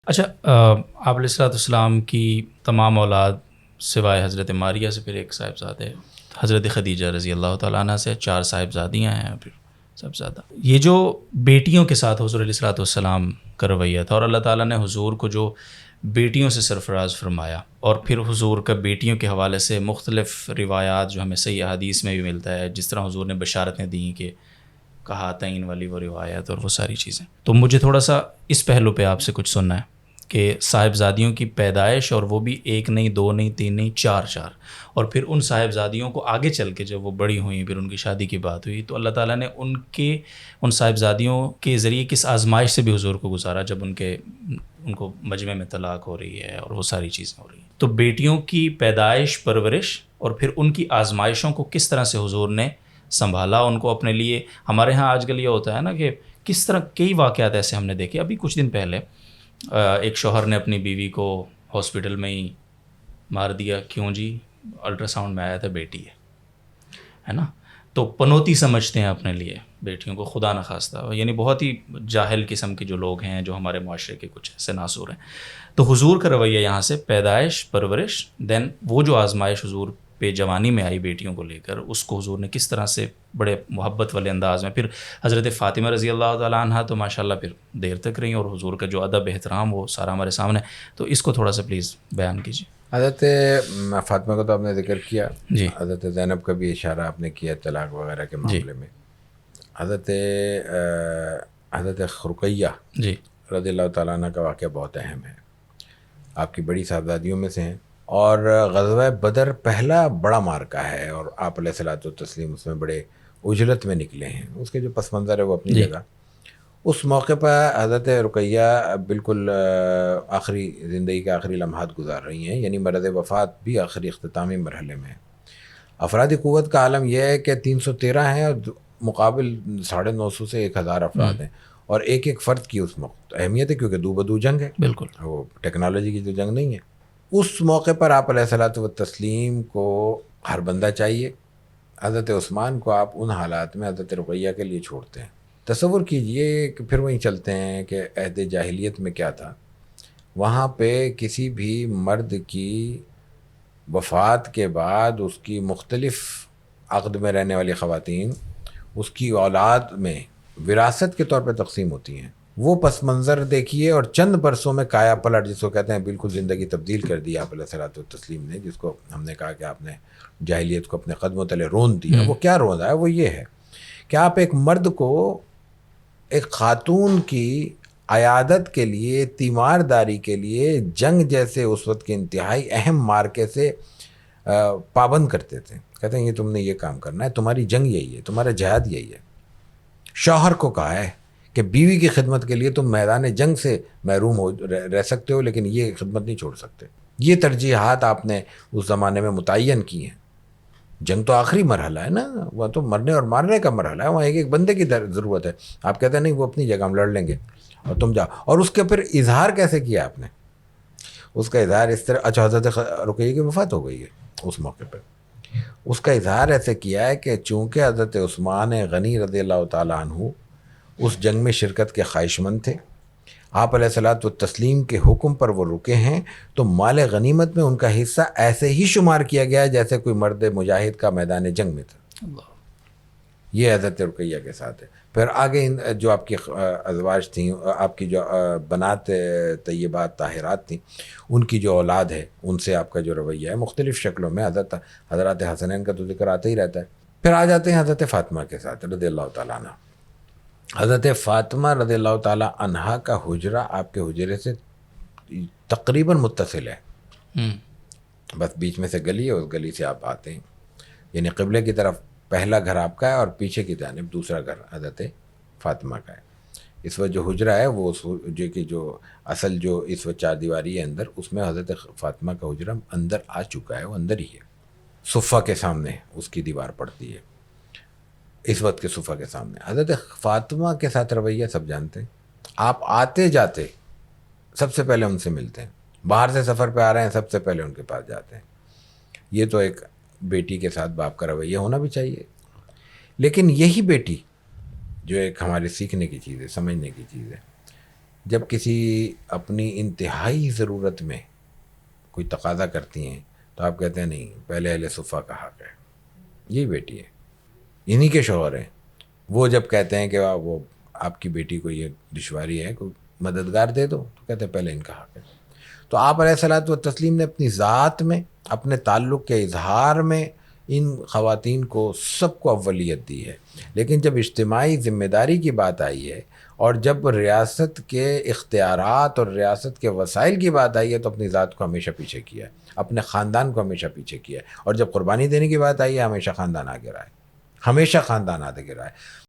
اچھا، آپ علیہ الصلوۃ والسلام کی تمام اولاد سوائے حضرت ماریہ سے پھر ایک صاحبزادے حضرت خدیجہ رضی اللہ تعالیٰ عنہ سے 4 صاحبزادیاں ہیں پھر سب زیادہ. یہ جو بیٹیوں کے ساتھ حضور علیہ الصلوۃ والسلام کا رویہ تھا، اور اللہ تعالیٰ نے حضور کو جو بیٹیوں سے سرفراز فرمایا، اور پھر حضور کا بیٹیوں کے حوالے سے مختلف روایات جو ہمیں صحیح احادیث میں بھی ملتا ہے، جس طرح حضور نے بشارتیں دیں کہ کہا تعین والی وہ روایت اور وہ ساری چیزیں. تو مجھے تھوڑا سا اس پہلو پہ آپ سے کچھ سننا ہے کہ صاحبزادیوں کی پیدائش، اور وہ بھی 1 نہیں 2 نہیں 3 نہیں 4، اور پھر ان صاحبزادیوں کو آگے چل کے جب وہ بڑی ہوئیں، پھر ان کی شادی کی بات ہوئی، تو اللہ تعالیٰ نے ان صاحبزادیوں کے ذریعے کس آزمائش سے بھی حضور کو گزارا، جب ان کو مجمع میں طلاق ہو رہی ہے اور وہ ساری چیزیں ہو رہی ہیں. تو بیٹیوں کی پیدائش، پرورش، اور پھر ان کی آزمائشوں کو کس طرح سے حضور نے سنبھالا ان کو اپنے لیے. ہمارے ہاں آج کل یہ ہوتا ہے نا کہ کس طرح کئی واقعات ایسے ہم نے دیکھے. ابھی کچھ دن پہلے ایک شوہر نے اپنی بیوی کو ہاسپٹل میں ہی مار دیا. کیوں جی؟ الٹرا ساؤنڈ میں آیا تھا بیٹی ہے نا. تو پنوتی سمجھتے ہیں اپنے لیے بیٹیوں کو، خدا نخواستہ، یعنی بہت ہی جاہل قسم کے جو لوگ ہیں، جو ہمارے معاشرے کے کچھ ایسے ناصور ہیں. تو حضور کا رویہ یہاں سے پیدائش، پرورش، دین وہ جو آزمائش حضور پہ جوانی میں آئی بیٹیوں کو لے کر، اس کو حضور نے کس طرح سے بڑے محبت والے انداز میں. پھر حضرت فاطمہ رضی اللہ تعالیٰ عنہ تو ماشاءاللہ پھر دیر تک رہیں، اور حضور کا جو ادب احترام وہ سارا ہمارے سامنے. تو اس کو تھوڑا سا پلیز بیان کیجیے. حضرت فاطمہ کا تو آپ نے ذکر کیا، جی. حضرت زینب کا بھی اشارہ آپ نے کیا طلاق وغیرہ کے معاملے میں. حضرت رقیہ جی رضی اللہ تعالیٰ عنہ کا واقعہ بہت اہم ہے، آپ کی بڑی صاحبزادیوں میں سے ہیں، اور غزوہ بدر پہلا بڑا مارکہ ہے، اور آپ علیہ الصلوۃ والتسلیم اس میں بڑے اجلت میں نکلے ہیں. اس کے جو پس منظر ہے وہ اپنی جگہ. اس موقع پر حضرت رقیہ بالکل آخری زندگی کے آخری لمحات گزار رہی ہیں، یعنی مرض وفات بھی آخری اختتامی مرحلے میں ہے. افرادی قوت کا عالم یہ ہے کہ 313 ہیں، اور مقابل 950 سے 1000 افراد ہیں، اور ایک ایک فرد کی اس وقت اہمیت ہے، کیونکہ دو بدو جنگ ہے، بالکل وہ ٹیکنالوجی کی تو جنگ نہیں ہے. اس موقع پر آپ علیہ الصلوۃ والتسلیم کو ہر بندہ چاہیے. حضرت عثمان کو آپ ان حالات میں حضرت رقیہ کے لیے چھوڑتے ہیں. تصور کیجئے کہ پھر وہیں چلتے ہیں کہ عہد جاہلیت میں کیا تھا. وہاں پہ کسی بھی مرد کی وفات کے بعد اس کی مختلف عقد میں رہنے والی خواتین اس کی اولاد میں وراثت کے طور پہ تقسیم ہوتی ہیں. وہ پس منظر دیکھیے، اور چند برسوں میں کایا پلٹ جس کو کہتے ہیں، بالکل زندگی تبدیل کر دی آپ علیہ الصلوۃ والتسلیم نے. جس کو ہم نے کہا کہ آپ نے جاہلیت کو اپنے قدموں تلے رون دیا، وہ کیا روندا ہے؟ وہ یہ ہے کہ آپ ایک مرد کو ایک خاتون کی عیادت کے لیے، تیمارداری کے لیے، جنگ جیسے اس وقت کے انتہائی اہم مارکے سے پابند کرتے تھے. کہتے ہیں یہ تم نے یہ کام کرنا ہے، تمہاری جنگ یہی ہے، تمہارا جہاد یہی ہے. شوہر کو کہا ہے کہ بیوی کی خدمت کے لیے تم میدان جنگ سے محروم رہ سکتے ہو، لیکن یہ خدمت نہیں چھوڑ سکتے. یہ ترجیحات آپ نے اس زمانے میں متعین کی ہیں. جنگ تو آخری مرحلہ ہے نا، وہ تو مرنے اور مارنے کا مرحلہ ہے. وہاں ایک ایک بندے کی ضرورت ہے. آپ کہتے ہیں نہیں وہ اپنی جگہ ہم لڑ لیں گے اور تم جاؤ. اور اس کے پھر اظہار کیسے کیا آپ نے؟ اس کا اظہار اس طرح، اچھا حضرت رقیہ کی وفات ہو گئی ہے اس موقع پہ، اس کا اظہار ایسے کیا ہے کہ چونکہ حضرت عثمان غنی رضی اللہ تعالیٰ عنہ اس جنگ میں شرکت کے خواہش مند تھے، آپ علیہ الصلوۃ والتسلیم کے حکم پر وہ رکے ہیں، تو مال غنیمت میں ان کا حصہ ایسے ہی شمار کیا گیا جیسے کوئی مرد مجاہد کا میدان جنگ میں تھا. یہ حضرت رقیہ کے ساتھ ہے. پھر آگے جو آپ کی ازواج تھیں، آپ کی جو بنات طیبات طاہرات تھیں، ان کی جو اولاد ہے ان سے آپ کا جو رویہ ہے مختلف شکلوں میں، حضرات حسنین کا تو ذکر آتا ہی رہتا ہے. پھر آ جاتے ہیں حضرت فاطمہ کے ساتھ رضی اللہ تعالیٰ عنہ. حضرت فاطمہ رضی اللہ تعالیٰ عنہا کا حجرہ آپ کے حجرے سے تقریباً متصل ہے، بس بیچ میں سے گلی ہے، اس گلی سے آپ آتے ہیں، یعنی قبلے کی طرف پہلا گھر آپ کا ہے، اور پیچھے کی جانب دوسرا گھر حضرت فاطمہ کا ہے. اس وقت جو حجرہ ہے وہ جو اصل جو اس وقت 4 دیواری ہے اندر، اس میں حضرت فاطمہ کا حجرہ اندر آ چکا ہے، وہ اندر ہی ہے. صفہ کے سامنے اس کی دیوار پڑتی ہے، اس وقت کے صفحہ کے سامنے. حضرت فاطمہ کے ساتھ رویہ سب جانتے ہیں. آپ آتے جاتے سب سے پہلے ان سے ملتے ہیں، باہر سے سفر پہ آ رہے ہیں سب سے پہلے ان کے پاس جاتے ہیں. یہ تو ایک بیٹی کے ساتھ باپ کا رویہ ہونا بھی چاہیے. لیکن یہی بیٹی جو ایک ہمارے سیکھنے کی چیز ہے، سمجھنے کی چیز ہے، جب کسی اپنی انتہائی ضرورت میں کوئی تقاضا کرتی ہیں تو آپ کہتے ہیں نہیں پہلے اہل صفہ کا حق ہے، یہی بیٹی ہے، انہی کے شوہر ہیں. وہ جب کہتے ہیں کہ وہ آپ کی بیٹی کو یہ دشواری ہے، کوئی مددگار دے دو، تو کہتے ہیں پہلے ان کا حق ہے. تو آپ علیہ الصلوۃ والتسلیم نے اپنی ذات میں، اپنے تعلق کے اظہار میں ان خواتین کو سب کو اولیت دی ہے. لیکن جب اجتماعی ذمہ داری کی بات آئی ہے اور جب ریاست کے اختیارات اور ریاست کے وسائل کی بات آئی ہے تو اپنی ذات کو ہمیشہ پیچھے کیا ہے، اپنے خاندان کو ہمیشہ پیچھے کیا ہے. اور جب قربانی دینے کی بات آئی ہے ہمیشہ خاندان آگے رہا ہے، ہمیشہ خاندان آگے رہا ہے.